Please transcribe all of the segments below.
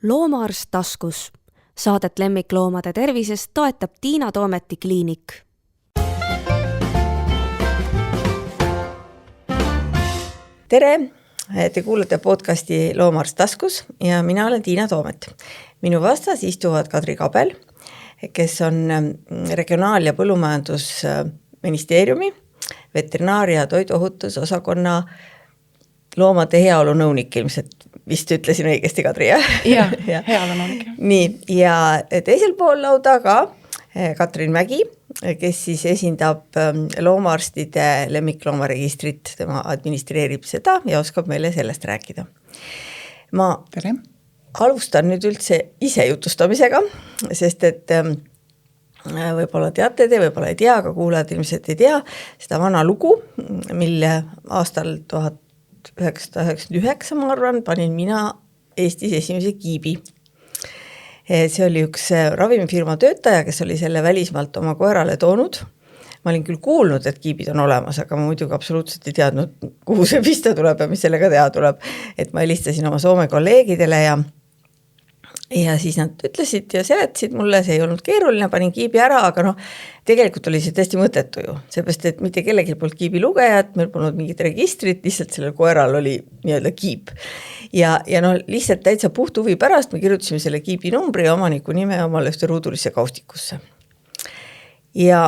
Loomaarst taskus. Saadet lemmikloomade tervisest toetab Tiina Toometi kliinik. Tere! Te kuulate podcasti Loomaarst taskus ja mina olen Tiina Toomet. Minu vastas istuvad Kadri Kabel, kes on Regionaal- ja Põllumajandusministeeriumi veterinaaria- ja toiduohutusosakonna loomade heaolu nõunik, ilmselt vist ütlesin õigesti, Kadri, jah? Jah, heaolu nõunik. Nii, ja teisel pool lauda ka Katrin Mägi, kes siis esindab loomaarstide lemmikloomaregistrit, tema administreerib seda ja oskab meile sellest rääkida. Ma Tere. alustan nüüd üldse ise jutustamisega, sest et võib-olla teate te, võib-olla ei tea, aga kuulajad ilmselt ei tea seda vana lugu, mille aastal 1999, ma arvan, panin mina Eestis esimese kiibi. See oli üks ravimifirma töötaja, kes oli selle välismaalt oma koerale toonud. Ma olin küll kuulnud, et kiibid on olemas, aga ma muidugi absoluutselt ei teadnud, kuhu see pista tuleb ja mis sellega teha tuleb. Et ma helistasin oma Soome kolleegidele ja siis nad ütlesid ja seletasid mulle, see ei olnud keeruline, panin kiibi ära, aga tegelikult oli see tõesti mõttetu ju. Seepärast, et mitte kellegi poolt kiibi lugejat, meil polnud mingit registrit, lihtsalt sellel koeral oli nii-öelda kiip. Ja lihtsalt täitsa puht huvi pärast me kirjutasime selle kiibi numbri ja omaniku nime omale ühte ruudulisse kaustikusse. Ja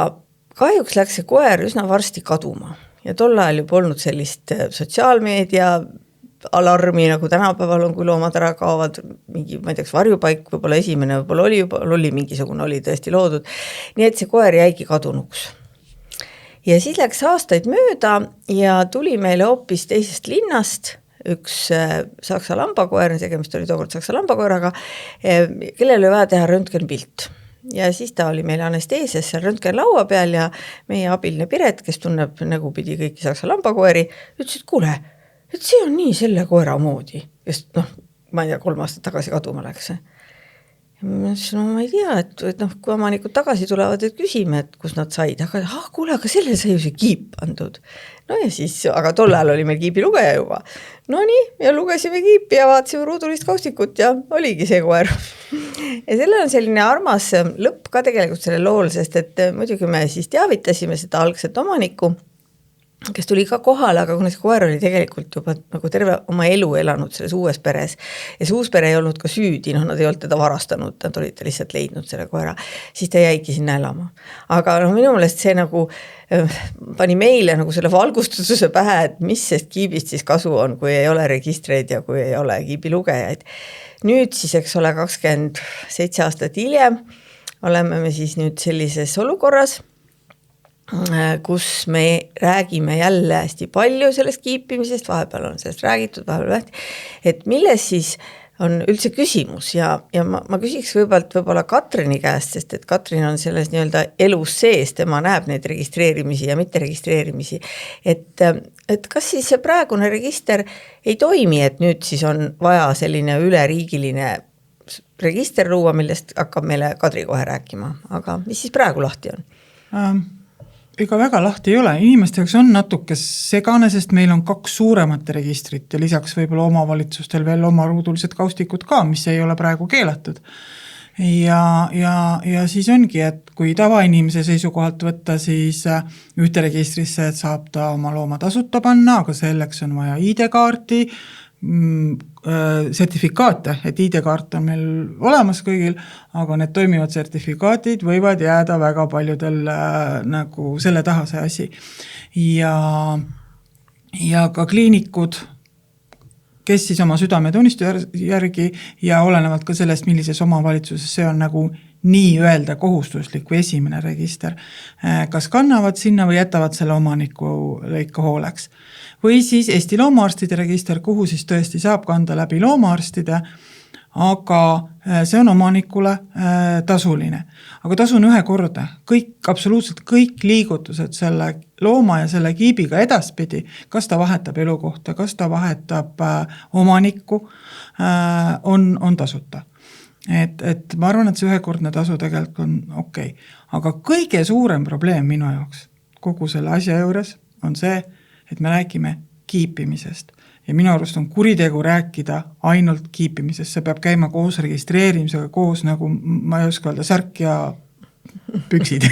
kahjuks läks see koer üsna varsti kaduma ja tol ajal ju polnud sellist sotsiaalmeedia alarmi, nagu tänapäeval on, kui loomad ära kaovad, mingi, ma ei teaks, varjupaik, võib-olla esimene, võib-olla oli mingisugune, oli tõesti loodud. Nii et see koer jäigi kadunuks. Ja siis läks aastaid mööda ja tuli meile hoopis teisest linnast üks saksa lambakoer, tegemist oli tookord saksa lambakoeraga, kellel oli vaja teha röntgenpilt. Ja siis ta oli meil anesteesias seal röntgenlaua peal ja meie abiline Piret, kes tunneb nägupidi kõiki saksa lambakoeri, ütles, et kuule, et see on nii selle koera moodi, kes ma ei tea, 3 aastat tagasi kaduma läks. Ja ma ütlesin, ma ei tea, et kui omanikud tagasi tulevad, et küsime, et kus nad said, aga kuule, aga sellel sai ju see kiip pandud. Ja siis, aga tol ajal oli meil kiibi lugeja juba. Nii, ja lugesime kiipi ja vaatasime ruudulist kaustikut ja oligi see koer. Ja sellel on selline armas lõpp ka tegelikult selle lool, sest et muidugi me siis teavitasime seda algset omanikku, kes tuli ka kohale, aga kuna see koer oli tegelikult juba nagu terve oma elu elanud selles uues peres ja see uus pere ei olnud ka süüdi, nad ei olnud teda varastanud, nad olid lihtsalt leidnud selle koera, siis ta jäigi sinna elama. Aga minu meelest see nagu pani meile nagu selle valgustuse pähe, et mis sest kiibist siis kasu on, kui ei ole registreid ja kui ei ole kiibilugejaid. Nüüd siis, eks ole, 27 aastat hiljem oleme me siis nüüd sellises olukorras, kus me räägime jälle hästi palju sellest kiipimisest, vahepeal on sellest räägitud, et milles siis on üldse küsimus ja ma küsiks võib-olla Katrini käest, sest et Katrin on selles nii-öelda elus sees, tema näeb neid registreerimisi ja mitte registreerimisi, et kas siis see praegune register ei toimi, et nüüd siis on vaja selline üleriigiline register luua, millest hakkab meile Kadri kohe rääkima, aga mis siis praegu lahti on? Ega väga lahti ei ole, inimeste jaoks on natuke segane, sest meil on 2 suuremat registrit ja lisaks võib-olla omavalitsustel veel oma ruudulised kaustikud ka, mis ei ole praegu keelatud. Ja siis ongi, et kui tavainimese seisukohalt võtta, siis ühte registrisse saab ta oma looma tasuta panna, aga selleks on vaja ID-kaarti, sertifikaate, et ID-kaart on meil olemas kõigil, aga need toimivad sertifikaatid võivad jääda väga paljudel nagu selle taha see asi. Ja ka kliinikud, kes siis oma südametunnistu järgi ja olenevalt ka sellest, millises omavalitsuses see on nagu nii öelda kohustuslik või esimene register, kas kannavad sinna või jätavad selle omaniku lõika hooleks. Või siis Eesti loomaarstide register, kuhu siis tõesti saab kanda läbi loomaarstide, aga see on omanikule tasuline. Aga tasu on ühe korda. Absoluutselt kõik liigutused selle looma ja selle kiibiga edaspidi, kas ta vahetab elukohta, kas ta vahetab omanikku, on tasuta. Et ma arvan, et see ühekordne tasu tegelikult on okei. Aga kõige suurem probleem minu jaoks kogu selle asja juures on see, et me räägime kiipimisest ja minu arust on kuritegu rääkida ainult kiipimisest, see peab käima koos registreerimisega, koos nagu ma ei oska öelda, särk ja püksid.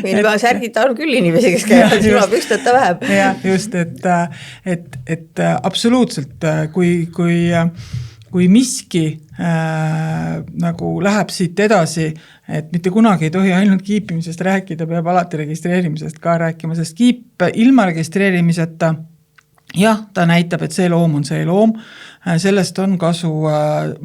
ilma särgita on küll inimesi, kes käivad, ilma püksteta vähem. Ja just, et absoluutselt, kui miski nagu läheb siit edasi, et mitte kunagi ei tohi ainult kiipimisest rääkida, peab alati registreerimisest ka rääkima, sest kiip ilma registreerimiseta, jah, ta näitab, et see loom on see loom, sellest on kasu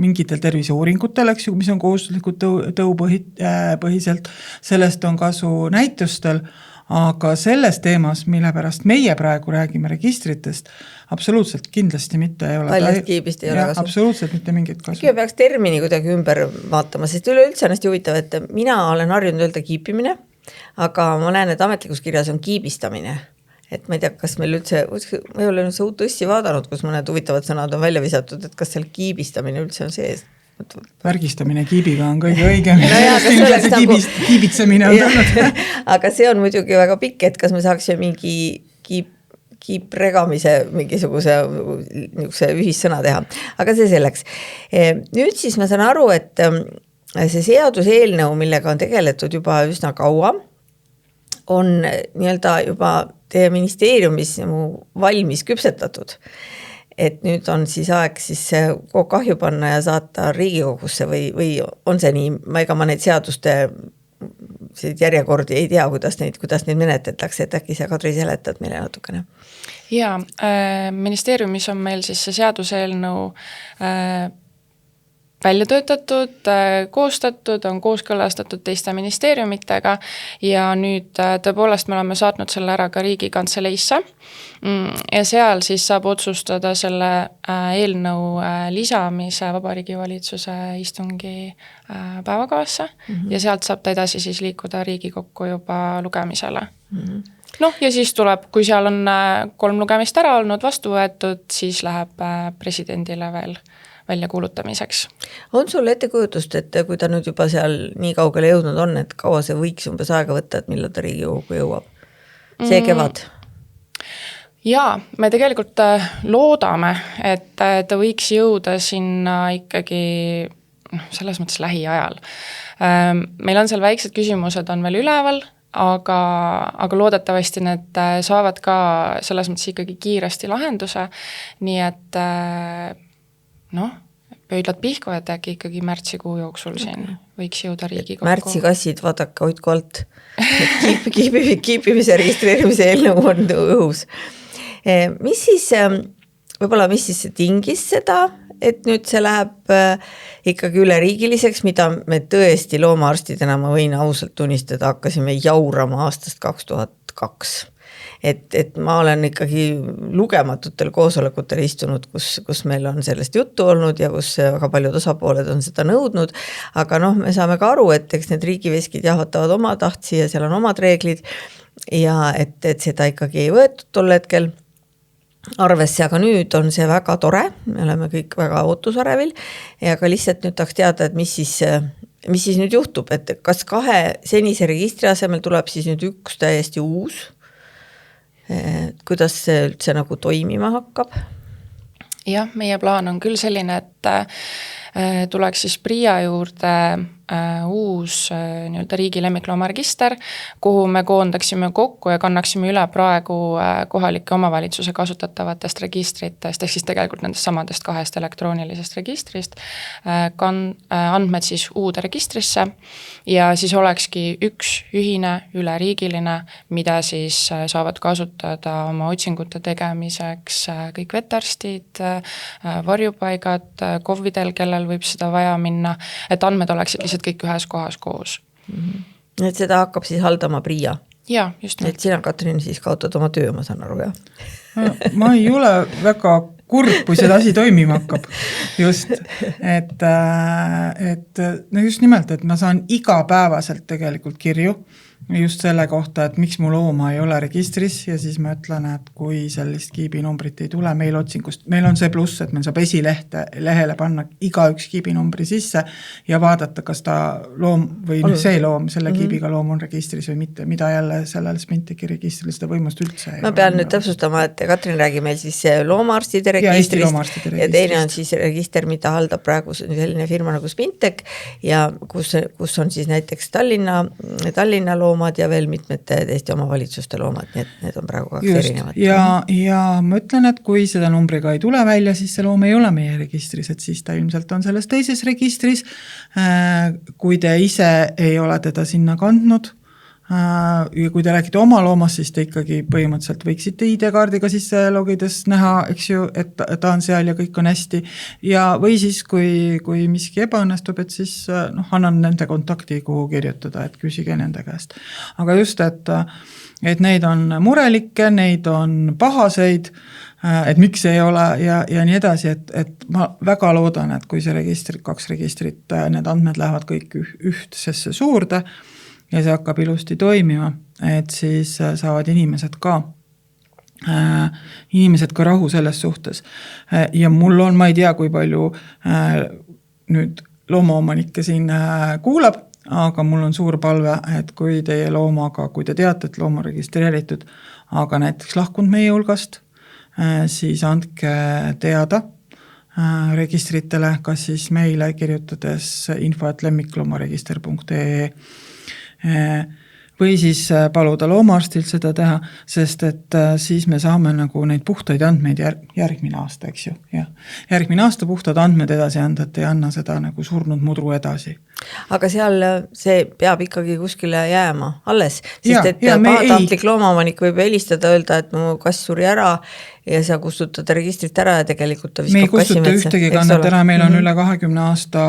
mingitel terviseuuringutel, eks ju, mis on kohustuslikud tõupõhiselt, sellest on kasu näitustel, aga selles teemas, mille pärast meie praegu räägime registritest, absoluutselt kindlasti mitte ei ole. Paljast kiibist ei ole kasu. Absoluutselt mitte mingit kasu. Ikka peaks termini kuidagi ümber vaatama, sest üleüldse on hästi huvitav, et mina olen harjunud öelda kiipimine, aga ma näen, et ametlikus kirjas on kiibistamine. Et ma ei tea, kas meil üldse, ma ei ole üldse uut õssi vaadanud, kus mõned huvitavad sõnad on välja visatud, et kas seal kiibistamine üldse on sees. Värgistamine kiibiga on kõige õigem. Kiibitsemine on tulnud. Aga see on muidugi väga pikk, et kas me saaksime mingi kiipregamise mingisuguse ühissõna teha. Aga see selleks. Nüüd siis ma saan aru, et see seaduseelnõu, millega on tegeletud juba üsna kaua, on nii-öelda juba teie ministeeriumis valmis küpsetatud. Et nüüd on siis aeg siis kahju panna ja saata Riigikogusse või on see nii, ega ma neid seaduste järjekordi ei tea, kuidas neid menetletakse, et äkki sa, Kadri, seletad meile natukene? Jaa, ministeeriumis on meil siis see seaduseelnõu välja töötatud, koostatud, on kooskõlastatud teiste ministeeriumitega ja nüüd tõepoolest me oleme saatnud selle ära ka Riigikantseleisse ja seal siis saab otsustada selle eelnõu lisamise Vabariigi Valitsuse istungi päevakavasse ja sealt saab ta edasi siis liikuda Riigikokku juba lugemisele. Ja siis tuleb, kui seal on 3 lugemist ära olnud, vastu võetud, siis läheb presidendile veel välja kuulutamiseks. On sul ettekujutust, et kui ta nüüd juba seal nii kaugele jõudnud on, et kaua see võiks umbes aega võtta, et millal ta Riigikogu jõuab? See kevad? Jaa, me tegelikult loodame, et ta võiks jõuda sinna ikkagi selles mõttes lähiajal. Meil on seal väiksed küsimused on veel üleval, aga loodetavasti need saavad ka selles mõttes ikkagi kiiresti lahenduse, nii et pöidlad pihku, et äkki ikkagi märtsikuu jooksul siin võiks jõuda Riigikokku. Märtsikassid, vaadake, hoidku alt. Kiipimise registreerimise eelnõu on õhus. Mis siis tingis seda, et nüüd see läheb ikkagi üleriigiliseks, mida me tõesti loomaarstidena, ma võin ausalt tunnistada, hakkasime jaurama aastast 2002. Et ma olen ikkagi lugematutel koosolekutel istunud, kus meil on sellest juttu olnud ja kus väga paljud osapooled on seda nõudnud, aga me saame ka aru, et eks need riigiveskid jahvatavad oma tahtsi ja seal on omad reeglid ja et seda ikkagi ei võetud tol hetkel arvesse, aga nüüd on see väga tore, me oleme kõik väga ootusarevil ja ka lihtsalt nüüd tahaks teada, et mis siis nüüd juhtub, et kas 2 senise registri asemel tuleb siis nüüd üks täiesti uus, kuidas see üldse nagu toimima hakkab? Jah, meie plaan on küll selline, et tuleks siis PRIA juurde uus nii-öelda riigi lemmikloomaregister, kuhu me koondaksime kokku ja kannaksime üle praegu kohalike omavalitsuse kasutatavatest registritest, ehk siis tegelikult nendest samadest 2 elektroonilisest registrist, andmed siis uude registrisse ja siis olekski üks ühine üleriigiline, mida siis saavad kasutada oma otsingute tegemiseks kõik vetarstid, varjupaigad, KOV-idel, kellel võib seda vaja minna, et andmed oleksid lihtsalt kõik ühes kohas koos. Et seda hakkab siis haldama PRIA? Jaa, just nii. Et sina, Katrin, siis kaotad oma töö, ma saan aru, jah? Ma ei ole väga kurb, kui seda asi toimima hakkab. Just, et just nimelt, et ma saan igapäevaselt tegelikult kirju just selle kohta, et miks mu looma ei ole registris ja siis ma ütlen, et kui sellist kiibinumbrit ei tule meil otsingust, meil on see pluss, et meil saab esilehele panna igaüks kiibinumbri sisse ja vaadata, kas ta loom või see loom, selle kiibiga loom on registris või mitte, mida jälle sellel Spintechi registril seda võimust üldse ei ma pean nüüd täpsustama, et Katrin räägib meil siis loomaarstide registrist ja teine on siis register, mida haldab praegu selline firma nagu Spintech ja kus on siis näiteks Tallinna loomad ja veel mitmete teiste omavalitsuste loomad, nii et need on praegu kaks erinevat. Ja ma ütlen, et kui seda numbriga ei tule välja, siis see loom ei ole meie registris, et siis ta ilmselt on selles teises registris. Kui te ise ei ole teda sinna kandnud, ja kui te räägite oma loomast, siis te ikkagi põhimõtteliselt võiksite ID-kaardiga sisse logides näha, eks ju, et ta on seal ja kõik on hästi. Ja või siis, kui miski ebaõnnestub, et siis annan nende kontakti, kuhu kirjutada, et küsige nende käest. Aga just, et neid on murelikke, neid on pahaseid, et miks ei ole ja nii edasi, et ma väga loodan, et kui see kaks registrit, need andmed lähevad kõik ühtsesse suurde, ja see hakkab ilusti toimima, et siis saavad inimesed ka rahu selles suhtes. Ja mul on, ma ei tea, kui palju nüüd loomaomanikke siin kuulab, aga mul on suur palve, et kui teie loomaga, kui te teate, et loom on registreeritud, aga näiteks lahkunud meie hulgast, siis andke teada registritele, kas siis meile kirjutades info@lemmikloomaregister.ee või siis paluda loomaastilt seda teha, sest et siis me saame nagu neid puhtaid andmeid järgmine aasta, eks ju. Ja järgmine aasta puhtad andmed edasi anda, et ei anna seda nagu surnud mudru edasi. Aga seal see peab ikkagi kuskile jääma alles, sest et pahatahtlik loomaomanik võib helistada, öelda, et mu kass suri ära ja sa kustutad registrit ära ja tegelikult ta viskab kassi metsa. Me ei kustuta ühtegi kannet ära, meil on üle 20 aasta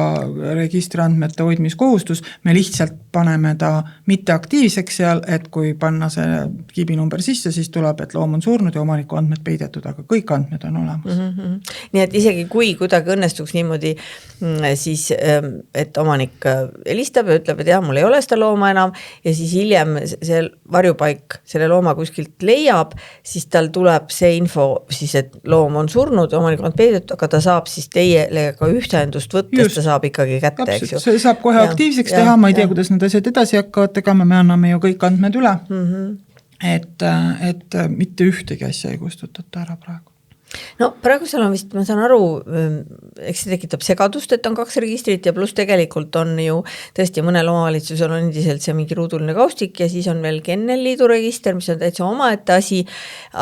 registriandmete hoidmiskohustus, me lihtsalt paneme ta mitte aktiivseks seal, et kui panna see kiibinumber sisse, siis tuleb, et loom on surnud ja omaniku andmed peidetud, aga kõik andmed on olemas. Nii et isegi kui kuidagi õnnestuks niimoodi, siis et omanik helistab ja ütleb, et jah, mul ei ole seda looma enam ja siis hiljem see varjupaik selle looma kuskilt leiab, siis tal tuleb see info siis, et loom on surnud, omanik on peidetud, aga ta saab siis teiega ka ühendust võttes, ta saab ikkagi kätte, eks ju. See saab kohe aktiivseks teha, ma ei tea, kuidas need asjad edasi hakkavad tegema, me anname ju kõik andmed üle, et mitte ühtegi asja ei kustutata ära praegu. No praegu seal on vist, ma saan aru, eks see tekitab segadust, et on kaks registrit ja pluss tegelikult on ju tõesti mõnel omavalitsusel on endiselt see mingi ruuduline kaustik ja siis on veel Kennelliidu register, mis on täitsa omaette asi,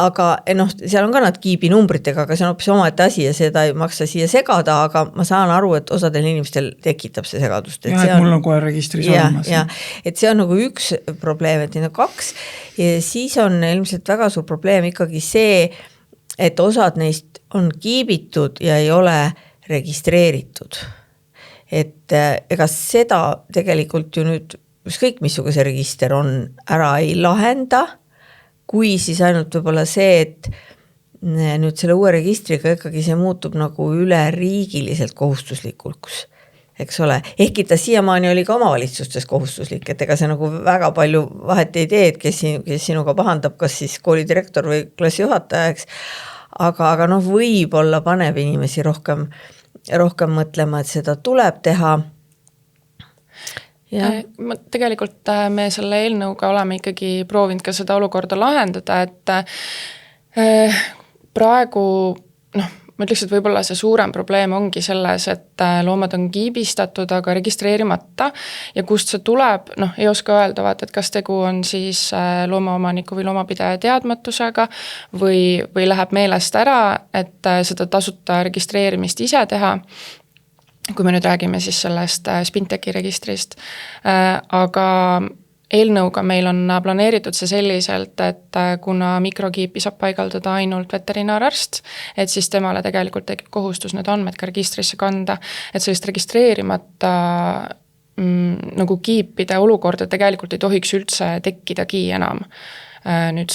aga seal on ka nad kiibinumbritega, aga see on hoopis omaette asi ja seda ei maksa siia segada, aga ma saan aru, et osadel inimestel tekitab see segadust. Et mul on kohe registris olemas. Et see on nagu üks probleem, et need on kaks ja siis on ilmselt väga suur probleem ikkagi see, et osad neist on kiibitud ja ei ole registreeritud. Et ega seda tegelikult ju nüüd ükskõik missuguse register on ära ei lahenda, kui siis ainult võib-olla see, et nüüd selle uue registriga ikkagi see muutub nagu üleriigiliselt kohustuslikuks. Eks ole, ehkki ta siiamaani oli ka omavalitsustes kohustuslik, et ega see nagu väga palju vahet ei tee, et kes sinuga pahandab, kas siis koolidirektor või klassijuhataja, eks. Aga võib-olla paneb inimesi rohkem mõtlema, et seda tuleb teha. Ja. Tegelikult me selle eelnõuga oleme ikkagi proovinud ka seda olukorda lahendada, et praegu ma ütleks, et võib-olla see suurem probleem ongi selles, et loomad on kiibistatud, aga registreerimata ja kust see tuleb, ei oska öelda, et kas tegu on siis loomaomaniku või loomapidaja teadmatusega või läheb meelest ära, et seda tasuta registreerimist ise teha, kui me nüüd räägime siis sellest Spintechi registrist, aga eelnõuga meil on planeeritud see selliselt, et kuna mikrokiipi saab paigaldada ainult veterinaararst, et siis temale tegelikult tekib kohustus need andmed ka registrisse kanda, et sellist registreerimata nagu kiipide olukorda tegelikult ei tohiks üldse tekkidagi enam. Nüüd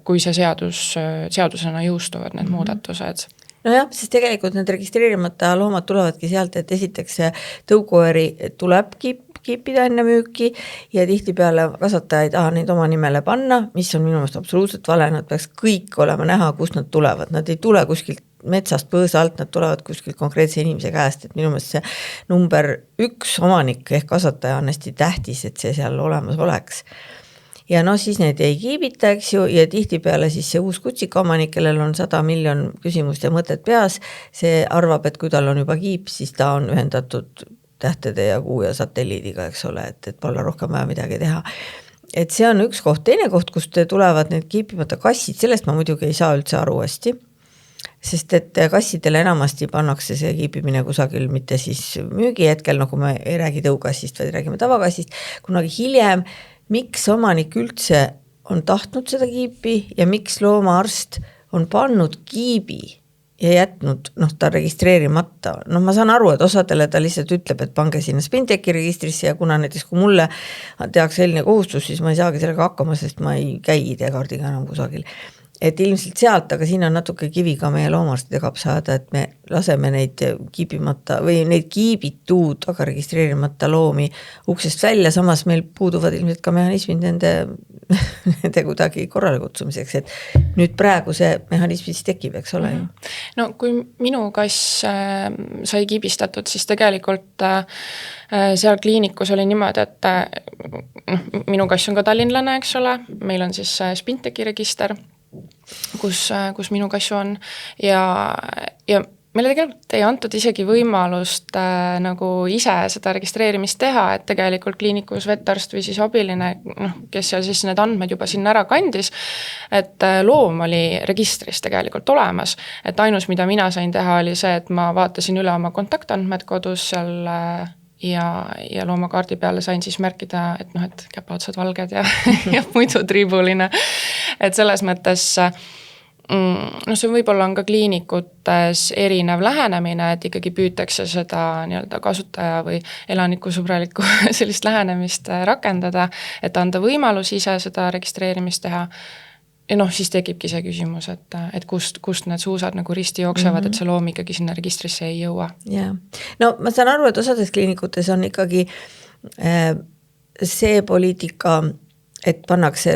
kui see seadusena jõustuvad need muudatused. Nojah, sest tegelikult need registreerimata loomad tulevadki sealt, et esiteks tõukoeri tuleb kiipida enne müüki ja tihtipeale kasvataja ei taha neid oma nimele panna, mis on minu meelest absoluutselt vale, nad peaks kõik olema näha, kust nad tulevad, nad ei tule kuskilt metsast põõsa alt, nad tulevad kuskilt konkreetse inimese käest, et minu meelest see number 1 omanik ehk kasvataja on hästi tähtis, et see seal olemas oleks. Ja siis need ei kiibita, eks ju, ja tihtipeale siis see uus kutsika omanik, kellel on 100 miljon küsimust ja mõtet peas, see arvab, et kui tal on juba kiip, siis ta on ühendatud tähtede ja kuu ja satelliidiga, eks ole, et pole rohkem vaja midagi teha. Et see on üks koht, teine koht, kust tulevad need kiipimata kassid, sellest ma muidugi ei saa üldse aru hästi, sest et kassidele enamasti pannakse see kiipimine kusagil mitte siis müügi hetkel, nagu me ei räägi tõukassist, vaid räägime tavakassist, kunagi hiljem, miks omanik üldse on tahtnud seda kiipi ja miks loomaarst on pannud kiibi ja jätnud ta registreerimata. Ma saan aru, et osadele ta lihtsalt ütleb, et pange sinna Spinteki registrisse ja kuna näiteks kui mulle tehakse selline kohustus, siis ma ei saagi sellega hakkama, sest ma ei käi ID-kaardiga enam kusagil. Et ilmselt sealt, aga siin on natuke kivi ka meie loomaarstide kapsaada, et me laseme neid kiibimata või neid kiibitud, aga registreerimata loomi uksest välja, samas meil puuduvad ilmselt ka mehhanismid nende kuidagi korrale kutsumiseks, et nüüd praegu see mehhanism siis tekib, eks ole. No kui minu kass sai kiibistatud, siis tegelikult seal kliinikus oli niimoodi, et minu kass on ka tallinlane, eks ole, meil on siis Spinteki register, kus minu kassu on ja meile tegelikult ei antud isegi võimalust nagu ise seda registreerimist teha, et tegelikult kliinikus vetarst või siis abiline, kes seal siis need andmed juba sinna ära kandis, et loom oli registris tegelikult olemas, et ainus, mida mina sain teha, oli see, et ma vaatasin üle oma kontaktandmed kodus seal ja loomakaardi peale sain siis märkida, et käpaotsad valged ja muidu triibuline. Et selles mõttes, see võib-olla on ka kliinikutes erinev lähenemine, et ikkagi püütakse seda nii-öelda kasutaja või elanikusõbralikku sellist lähenemist rakendada, et anda võimalus ise seda registreerimist teha. Ja siis tekibki see küsimus, et kust need suusad nagu risti jooksevad, et see loom ikkagi sinna registrisse ei jõua. Ja. Ma saan aru, et osades kliinikutes on ikkagi see poliitika, et pannakse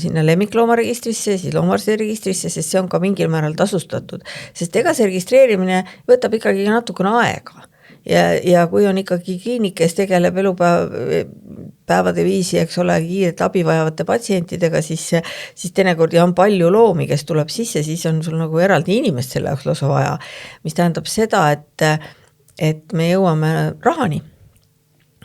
sinna lemmikloomaregistrisse, siis loomaarsti registrisse, sest see on ka mingil määral tasustatud. Sest ega see registreerimine võtab ikkagi natukene aega. Ja kui on ikkagi kliinik, kes tegeleb elupäevade viisi, eks ole, kiiret abi vajavate patsientidega, siis teinekord on palju loomi, kes tuleb sisse, siis on sul nagu eraldi inimest selle jaoks lausa vaja, mis tähendab seda, et me jõuame rahani.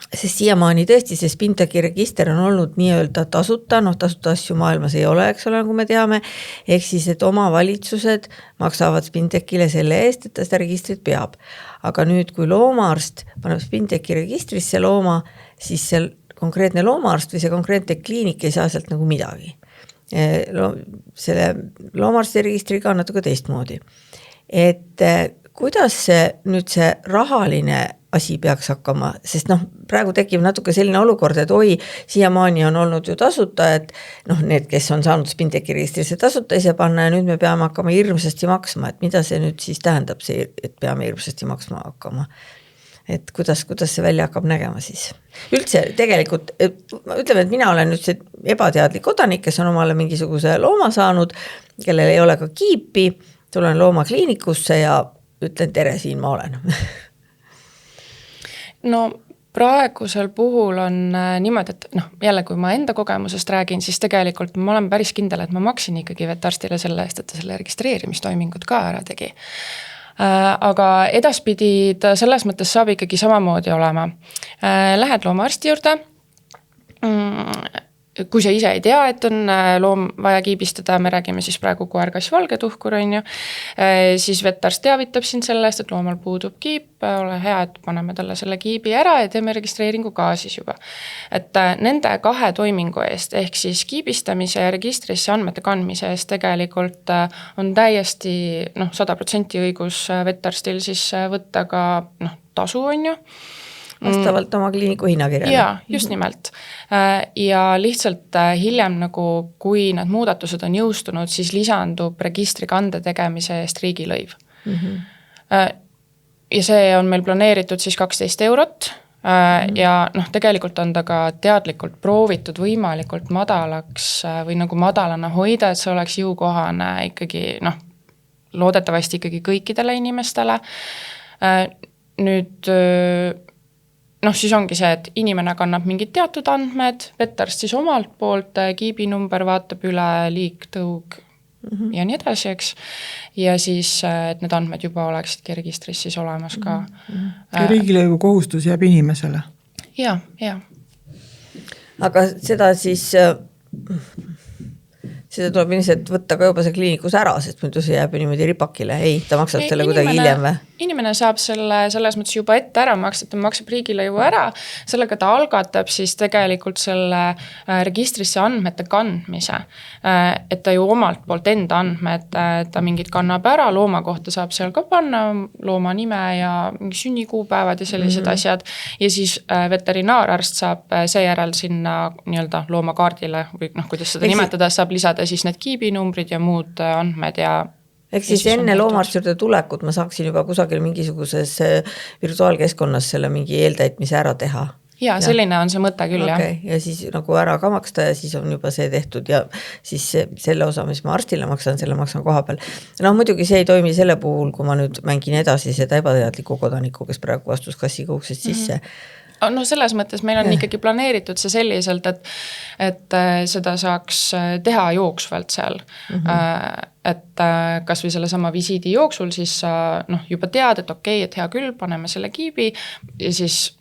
Sest siiamaani tõesti see Spinteki register on olnud nii-öelda tasuta, tasuta asju maailmas ei ole, eks ole, nagu me teame, ehk siis, et omavalitsused maksavad Spintekile selle eest, et ta seda registrit peab. Aga nüüd, kui loomaarst paneb Spinteki registrisse looma, siis see konkreetne loomaarst või see konkreetne kliinik ei saa sealt nagu midagi. Selle loomaarsti registriga on natuke teistmoodi. Et kuidas nüüd see rahaline asi peaks hakkama, sest praegu tekib natuke selline olukord, et siiamaani on olnud ju tasuta, et need, kes on saanud Spinteki registrisse tasuta ise panna ja nüüd me peame hakkama hirmsasti maksma, et mida see nüüd siis tähendab, et peame hirmsasti maksma hakkama. Et kuidas see välja hakkab nägema siis. Üldse tegelikult, ütleme, et mina olen nüüd see ebateadlik kodanik, kes on omale mingisuguse looma saanud, kellel ei ole ka kiipi, tulen loomakliinikusse ja ütlen tere, siin ma olen. Praegusel puhul on niimoodi, et jälle kui ma enda kogemusest räägin, siis tegelikult ma olen päris kindel, et ma maksin ikkagi vetarstile selle eest, et ta selle registreerimistoimingud ka ära tegi. Aga edaspidi ta selles mõttes saab ikkagi samamoodi olema. Lähed loomaarsti juurde, kui sa ise ei tea, et on loom vaja kiibistada, me räägime siis praegu koer-kass valge tuhkur, siis vetarst teavitab sind sellest, et loomal puudub kiip, ole hea, et paneme talle selle kiibi ära ja teeme registreeringu ka siis juba. Et nende 2 toimingu eest, ehk siis kiibistamise ja registrisse andmete kandmise eest tegelikult on täiesti 100% õigus vetarstil siis võtta ka tasu, on ju. Vastavalt oma kliiniku hinnakirjale. Jaa, just nimelt. Ja lihtsalt hiljem, kui need muudatused on jõustunud, siis lisandub registri kande tegemise eest riigilõiv. Ja see on meil planeeritud siis 12 €, Ja noh, tegelikult on ta ka teadlikult proovitud võimalikult madalaks või nagu madalana hoida, et see oleks jõukohane ikkagi noh, loodetavasti ikkagi kõikidele inimestele. Nüüd noh, siis ongi see, et inimene kannab mingid teatud andmed, vetarst siis omalt poolt, kiibinumber vaatab üle, liik, tõug ja nii edasi, eks. Ja siis, et need andmed juba oleksidki registris siis olemas ka. Ja riigilõivu kohustus jääb inimesele. Ja. Aga seda siis, seda tuleb ilmselt võtta ka juba see kliinikus ära, sest muidu see jääb niimoodi ripakile. Ei, ta maksab selle kuidagi hiljem või? Inimene saab selle selles mõttes juba ette ära maksta, ta maksab riigilõivu ära, sellega ta algatab siis tegelikult selle registrisse andmete kandmise. Et ta ju omalt poolt enda andmed, ta mingid kannab ära, looma kohta saab seal ka panna, looma nime ja mingi sünnikuupäevad ja sellised asjad. Ja siis veterinaararst saab seejärel sinna nii-öelda loomakaardile või noh, kuidas seda nimetada, saab lisada siis need kiibinumbrid ja muud andmed ja ehk siis enne loomaarsti juurde tulekut ma saaksin juba kusagil mingisuguses virtuaalkeskkonnas selle mingi eeltäitmise ära teha. Ja selline on see mõte küll, okay. Ja siis nagu ära ka maksta ja siis on juba see tehtud ja siis selle osa, mis ma arstile maksan, selle maksan koha peal. No muidugi see ei toimi selle puhul, kui ma nüüd mängin edasi seda ebateadlikku kodanikku, kes praegu astus kassiga uksest sisse. No selles mõttes meil on ikkagi planeeritud see selliselt, et seda saaks teha jooksvalt seal. Et kas või selle sama visiidi jooksul siis sa juba tead, et okei, et hea küll, paneme selle kiibi ja siis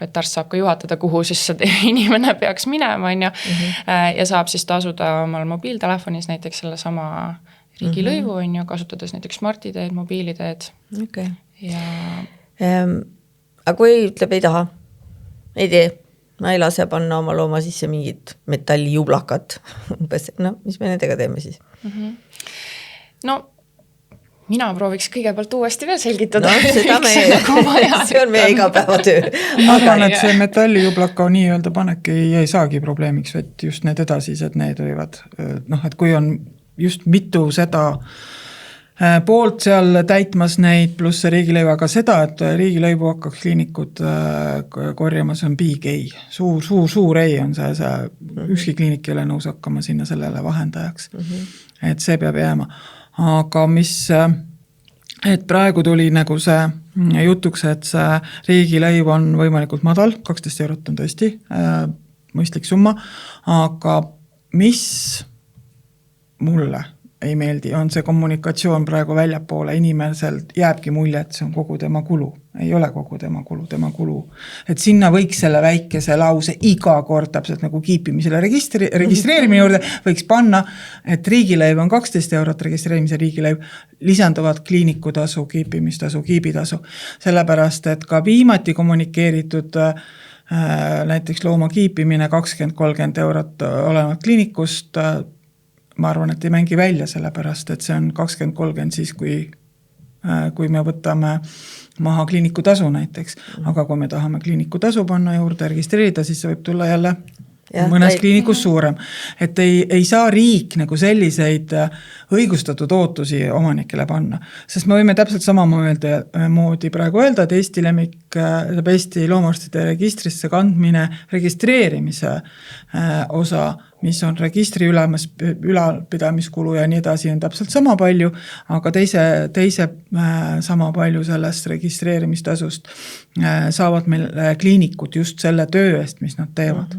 vetarst saab ka juhatada, kuhu siis see inimene peaks minema, ja saab siis tasuda omal mobiiltelefonis näiteks selle sama riigilõivu, kasutades näiteks smartiteed, mobiiliteed. Okay. Ja aga kui ütleb, ei taha, ei tee, ma ei lase panna oma looma sisse mingit metallijuublakat, mis me nendega teeme siis? No, mina prooviks kõigepealt uuesti veel selgitada. No, see on meie igapäevatöö. Ma arvan, et see metallijublaka nii-öelda panek ei saagi probleemiks, et just need edasised need võivad, et kui on just mitu seda poolt seal täitmas neid pluss riigilõivu, aga seda, et riigilõivu hakkaks kliinikud korjama, see on big ei. Suur ei on see ükski kliinik ei ole nõus hakkama sinna sellele vahendajaks. Et see peab jääma. Aga et praegu tuli nagu see jutuks, et see riigilõiv on võimalikult madal, 12 eurot on tõesti mõistlik summa, aga mis mulle ei meeldi, on see kommunikatsioon praegu väljapoole, inimeselt jääbki mulje, et see on kogu tema kulu. Ei ole kogu tema kulu. Et sinna võiks selle väikese lause iga kord täpselt nagu kiipimisele registreerimine juurde võiks panna, et riigilõiv on 12 eurot registreerimise riigilõiv, lisanduvad kliinikutasu, kiipimistasu, kiibitasu. Sellepärast, et ka viimati kommunikeeritud näiteks looma kiipimine 20-30 eurot olevat kliinikust, ma arvan, et ei mängi välja sellepärast, et see on 20-30 siis, kui me võtame maha kliinikutasu näiteks. Aga kui me tahame kliinikutasu panna juurde registreerida, siis see võib tulla jälle mõnes kliinikus suurem. Et ei saa riik nagu selliseid õigustatud ootusi omanikele panna. Sest me võime täpselt samamoodi praegu öelda, et Eesti loomaarstide registrisse kandmine registreerimise osa, mis on registri ülalpidamiskulu ja nii edasi, on täpselt sama palju, aga teise sama palju sellest registreerimistasust saavad meil kliinikud just selle töö eest, mis nad teevad.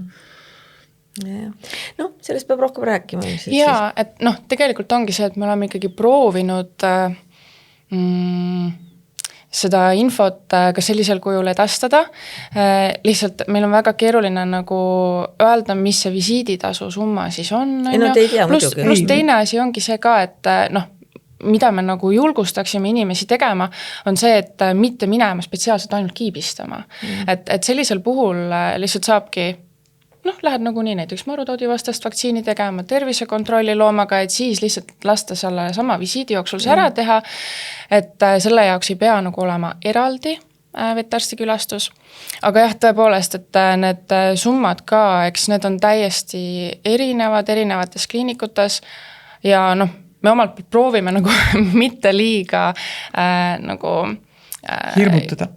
No, sellest peab rohkem rääkima. Jaa, et tegelikult ongi see, et me oleme ikkagi proovinud seda infot ka sellisel kujul edastada. Lihtsalt meil on väga keeruline nagu öelda, mis see visiiditasu summa siis on. Plus teine asi ongi see ka, et mida me nagu julgustaksime inimesi tegema, on see, et mitte minema spetsiaalselt ainult kiibistama. Et sellisel puhul lihtsalt saabki lähed nagu nii näiteks marutoodi vastast vaktsiini tegema, tervisekontrolli loomaga, et siis lihtsalt lasta selle sama visiidi jooksul see ära teha, et selle jaoks ei pea nagu olema eraldi vetarstikülastus. Aga jah, tõepoolest, et need summad ka, eks need on täiesti erinevates kliinikutes ja me omalt proovime nagu mitte liiga nagu hirmutada.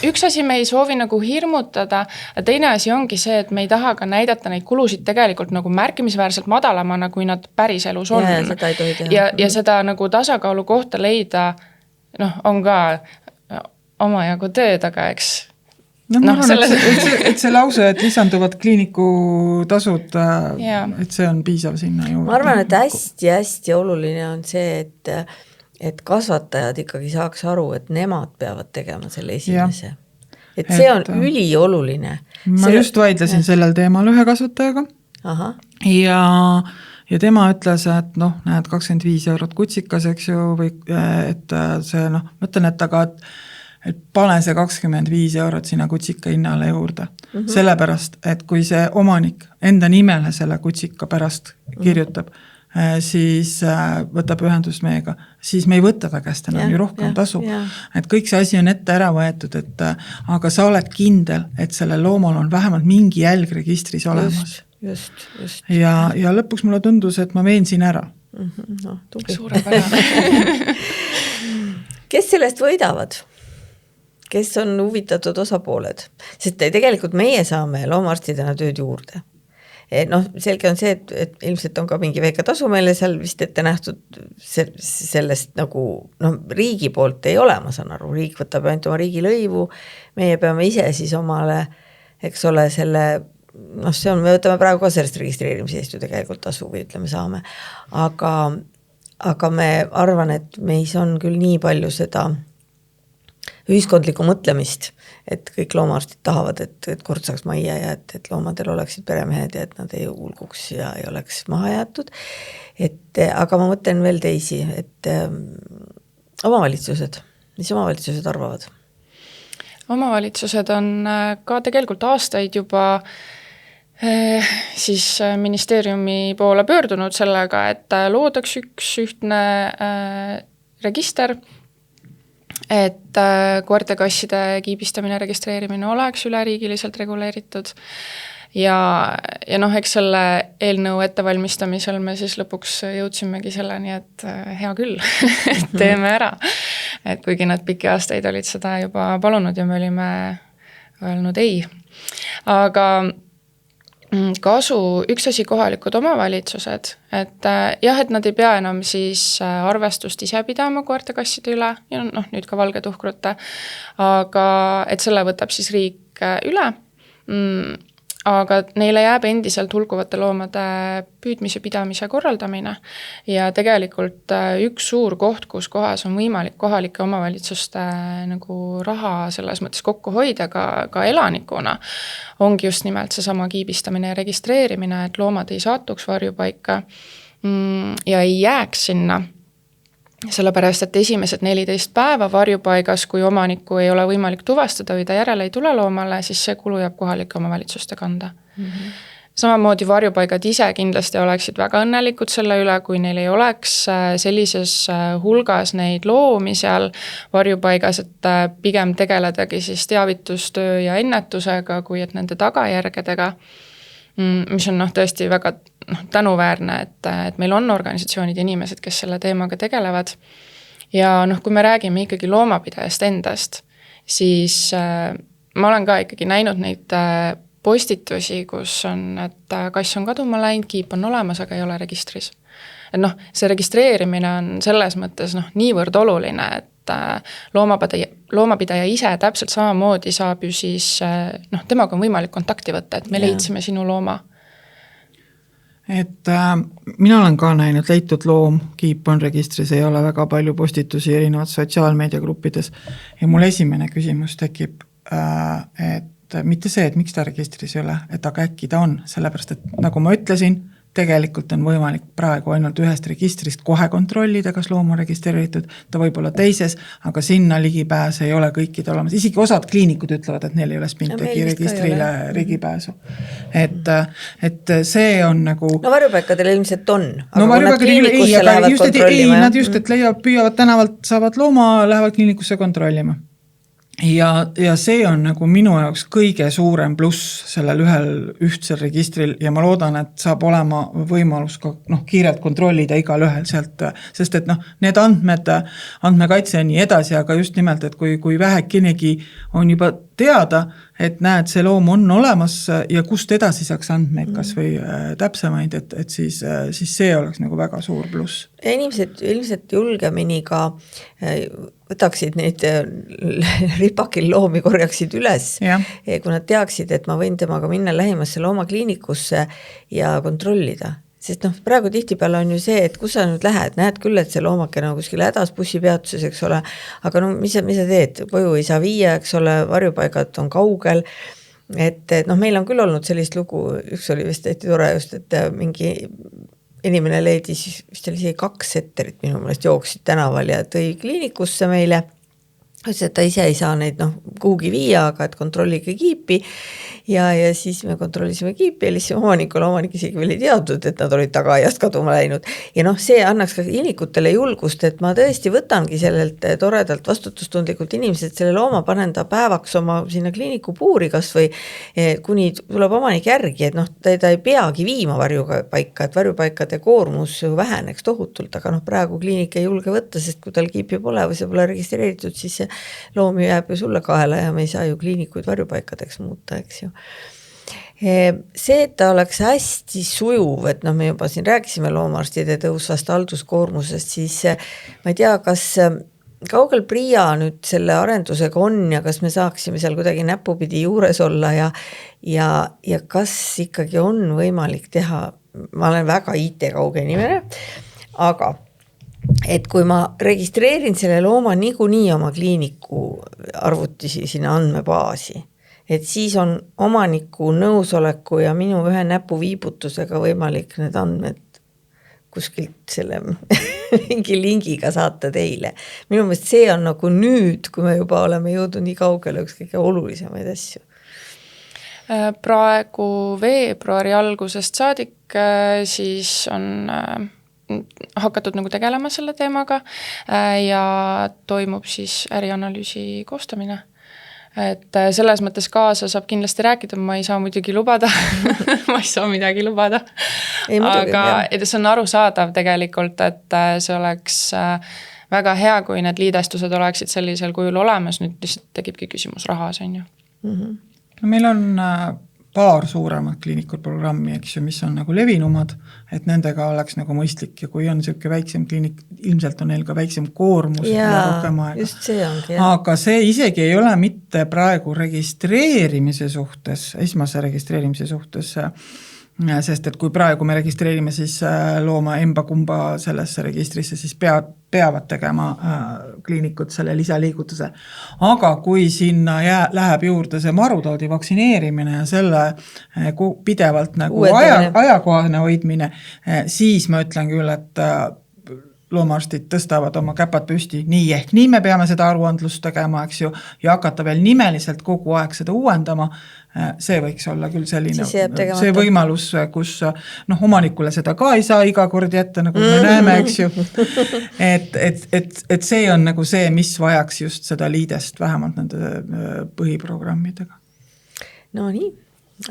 Üks asi me ei soovi nagu hirmutada, teine asi ongi see, et me ei taha ka näidata neid kulusid tegelikult nagu märkimisväärselt madalamana, kui nad päris elus on. Seda ei tohi teha. Ja seda nagu tasakaalu kohta leida, on ka omajagu tööd, aga eks ma arvan, et see lause, et lisanduvad kliinikutasud, et see on piisav sinna juurde. Ma arvan, et hästi oluline on see, et kasvatajad ikkagi saaks aru, et nemad peavad tegema selle esimese. Et see on ülioluline. Ma just vaidlesin sellel teemal ühe kasvatajaga. Aha. Ja tema ütles, et näed 25 eurot kutsikas, eks ju, või et see mõtlen, et aga et pane see 25 eurot sinna kutsika hinnale juurde. Sellepärast, et kui see omanik enda nimele selle kutsika pärast kirjutab, siis võtab ühendust meiega, siis me ei võta ta käest enam ju rohkem tasu. Et kõik see asi on ette ära võetud, et aga sa oled kindel, et sellel loomal on vähemalt mingi jälg registris olemas. Just. Ja lõpuks mulle tundus, et ma veensin ära. Suurepärane. Kes sellest võidavad? Kes on huvitatud osapooled? Sest tegelikult meie saame loomaarstidena tööd juurde. Selge on see, et ilmselt on ka mingi väike tasu meile seal vist ette nähtud sellest nagu, riigi poolt ei ole, ma saan aru, riik võtab ainult oma riigilõivu, meie peame ise siis omale, eks ole, selle, me võtame praegu ka sellest registreerimise eest ju tegelikult tasu või ütleme saame, aga me arvan, et meis on küll nii palju seda ühiskondlikku mõtlemist, et kõik loomaarstid tahavad, et kord saaks majja ja et loomadel oleksid peremehed ja et nad ei hulguks ja ei oleks maha jäetud. Aga ma mõtlen veel teisi, et omavalitsused, mis omavalitsused arvavad? Omavalitsused on ka tegelikult aastaid juba siis ministeeriumi poole pöördunud sellega, et loodaks üks ühtne register, et koertekasside kiibistamine, registreerimine oleks üleriigiliselt reguleeritud ja eks selle eelnõu ettevalmistamisel me siis lõpuks jõudsimegi selleni, et hea küll, et teeme ära. Et kuigi nad pikki aastaid olid seda juba palunud ja me olime öelnud ei. Aga üks asi kohalikud omavalitsused, et et nad ei pea enam siis arvestust ise pidama koertekasside üle ja nüüd ka valgetuhkrute, aga et selle võtab siis riik üle, aga neile jääb endiselt hulkuvate loomade püüdmise pidamise korraldamine ja tegelikult üks suur koht, kus kohas on võimalik kohalike omavalitsuste nagu raha selles mõttes kokku hoida ka elanikuna, ongi just nimelt seesama kiibistamine ja registreerimine, et loomad ei satuks varjupaika ja ei jääks sinna. Sellepärast, et esimesed 14 päeva varjupaigas, kui omanikku ei ole võimalik tuvastada või ta järele ei tule loomale, siis see kulu jääb kohalike omavalitsuste kanda. Samamoodi varjupaigad ise kindlasti oleksid väga õnnelikud selle üle, kui neil ei oleks sellises hulgas neid loomi seal varjupaigas, et pigem tegeledagi siis teavitustöö ja ennetusega, kui et nende tagajärgedega, mis on tõesti väga tänuväärne, et meil on organisatsioonid ja inimesed, kes selle teemaga tegelevad. Ja kui me räägime ikkagi loomapidajast endast, siis ma olen ka ikkagi näinud neid postitusi, kus on, et kass on kaduma läinud, kiip on olemas, aga ei ole registris. Et see registreerimine on selles mõttes niivõrd oluline, et loomapidaja ise täpselt samamoodi saab ju siis, temaga on võimalik kontakti võtta, et me leidsime sinu looma. Et mina olen ka näinud leitud loom, kiip on registris, ei ole väga palju postitusi erinevad sotsiaalmeediagruppides ja mul esimene küsimus tekib, et mitte see, et miks ta registris ei ole, et aga äkki ta on, sellepärast, et nagu ma ütlesin, tegelikult on võimalik praegu ainult ühest registrist kohe kontrollida, kas loom on registreeritud, ta võib olla teises, aga sinna ligipääs ei ole kõikide olemas. Isegi osad kliinikud ütlevad, et neil ei ole Spinteki registrile ligipääsu. Et see on nagu... varjupaikadel ilmselt on, aga nad kliinikusse lähevad kontrollima. Nad just, et püüavad tänavalt, saavad looma, lähevad kliinikusse kontrollima. ja see on nagu minu jaoks kõige suurem pluss sellel ühel ühtsel registril ja ma loodan, et saab olema võimalus ka kiirelt kontrollida igal ühel sealt, sest et need andmekaitse ja nii edasi, aga just nimelt, et kui vähekinegi on juba teada, et näed, see loom on olemas ja kust edasi saaks andmeid kas või täpsemaid, et siis see oleks nagu väga suur pluss. Ja inimesed ilmselt julgemini ka võtaksid neid ripakil loomi korjaksid üles, kui nad teaksid, et ma võin temaga minna lähimasse loomakliinikusse ja kontrollida. Sest praegu tihtipeale on ju see, et kus sa nüüd lähed, näed küll, et see loomakene on kuskil hädas bussipeatuses, eks ole, aga mis sa teed, koju ei saa viia, eks ole, varjupaigad on kaugel, et meil on küll olnud sellist lugu, üks oli vist tehti tore just, et mingi inimene leidis, vist oli see 2 setterit minu meelest jooksid tänaval ja tõi kliinikusse meile, ütles, et ta ise ei saa neid kuhugi viia, aga et kontrollige kiipi ja siis me kontrollisime kiipi ja lihtsalt omanik isegi veel ei teadnud, et nad olid tagaaiast kaduma läinud ja see annaks ka inikutele julgust, et ma tõesti võtangi sellelt toredalt vastutustundlikult inimesed selle looma, panen ta päevaks oma sinna kliiniku puuri kas või kuni tuleb omanik järgi, et ta ei peagi viima varjupaika, et varjupaikade koormus väheneks tohutult, aga praegu kliinik ei julge võtta, sest kui tal kiipi pole või see pole registreeritud, siis see loom jääb ju sulle kaela ja me ei saa ju kliinikuid varjupaikadeks muuta, eks ju. See, et ta oleks hästi sujuv, et me juba siin rääkisime loomaarstide tõusvast halduskoormusest, siis ma ei tea, kas kaugel PRIA nüüd selle arendusega on ja kas me saaksime seal kuidagi näpupidi juures olla ja kas ikkagi on võimalik teha, ma olen väga IT-kauge inimene, aga et kui ma registreerin selle looma niikuinii oma kliiniku arvutisi sinna andmebaasi, et siis on omaniku nõusoleku ja minu ühe näpuviibutusega võimalik need andmed kuskilt selle mingi lingiga saata teile. Minu meelest see on nagu nüüd, kui me juba oleme jõudnud nii kaugele üks kõige olulisemaid asju. Praegu veebruari algusest saadik siis on hakatud nagu tegelema selle teemaga ja toimub siis ärianalüüsi koostamine. Et selles mõttes kaasa saab kindlasti rääkida, ma ei saa muidugi lubada, ma ei saa midagi lubada, aga see on arusaadav tegelikult, et see oleks väga hea, kui need liidestused oleksid sellisel kujul olemas, nüüd lihtsalt tekibki küsimus rahas, on ju. No meil on paar suuremat kliinikurprogrammi, eks ju, mis on nagu levinumad, et nendega oleks nagu mõistlik ja kui on selline väiksem kliinik, ilmselt on neil ka väiksem koormus ja rohkem aega. Just see ongi, aga see isegi ei ole mitte praegu registreerimise suhtes, esmase registreerimise suhtes, sest et kui praegu me registreerime siis looma emba-kumba sellesse registrisse, siis peavad tegema kliinikud selle lisaliigutuse. Aga kui sinna läheb juurde see marutoodi vaktsineerimine ja selle pidevalt nagu ajakohane hoidmine, siis ma ütlen küll, et loomaarstid tõstavad oma käpad püsti, nii ehk nii me peame seda aruandlust tegema, eks ju, ja hakata veel nimeliselt kogu aeg seda uuendama, see võiks olla küll selline see võimalus, kus omanikule seda ka ei saa iga kord jätta, nagu me näeme, eks ju. Et see on nagu see, mis vajaks just seda liidest vähemalt nende põhiprogrammidega. No nii,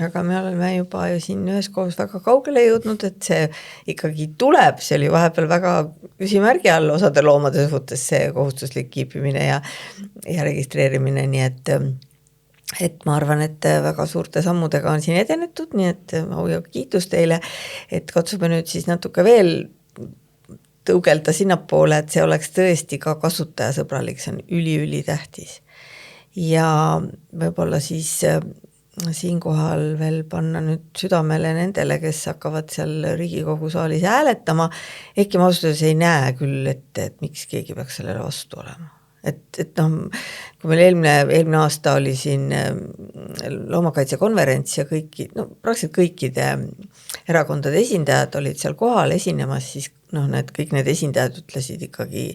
aga me oleme juba ju siin üheskoos väga kaugele jõudnud, et see ikkagi tuleb, see oli vahepeal väga küsimärgi all osade loomade suhtes see kohustuslik kiipimine ja registreerimine, nii et ma arvan, et väga suurte sammudega on siin edenetud, nii et au ja kiitus teile, et katsume nüüd siis natuke veel tõugelda sinnapoole, et see oleks tõesti ka kasutajasõbralik, see on üli tähtis. Ja võib-olla siis siinkohal veel panna nüüd südamele nendele, kes hakkavad seal Riigikogu saalis hääletama, ehkki ma ausalt ei näe küll, et miks keegi peaks sellele vastu olema. Et kui meil eelmine aasta oli siin loomakaitsekonverents ja praktiliselt kõikide erakondade esindajad olid seal kohal esinemas, siis kõik need esindajad ütlesid ikkagi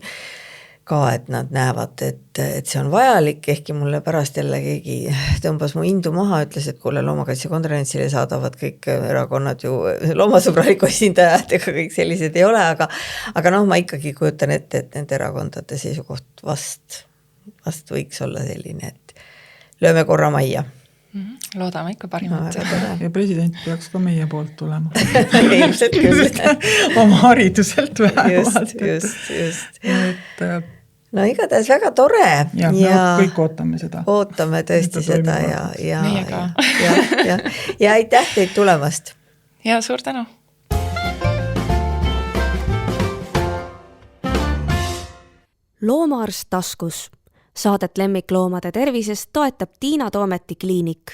ka, et nad näevad, et see on vajalik, ehkki mulle pärast jälle keegi tõmbas mu indu maha, ütles, et kuule loomakaitsekonverentsile saadavad kõik erakonnad ju loomasõbraliku esindajad ega kõik sellised ei ole, aga ma ikkagi kujutan ette, et nende erakondade seisukoht vast võiks olla selline, et lööme korra majja. Loodame ikka parimat. ja president peaks ka meie poolt tulema. Ilmselt küll. oma hariduselt vähemalt. Just. et no igatahes väga tore. Ja kõik ootame seda. Ootame tõesti seda ja aitäh teid tulemast. Ja suur tänu. loomaarst taskus. Saadet lemmikloomade tervisest toetab Tiina Toometi kliinik.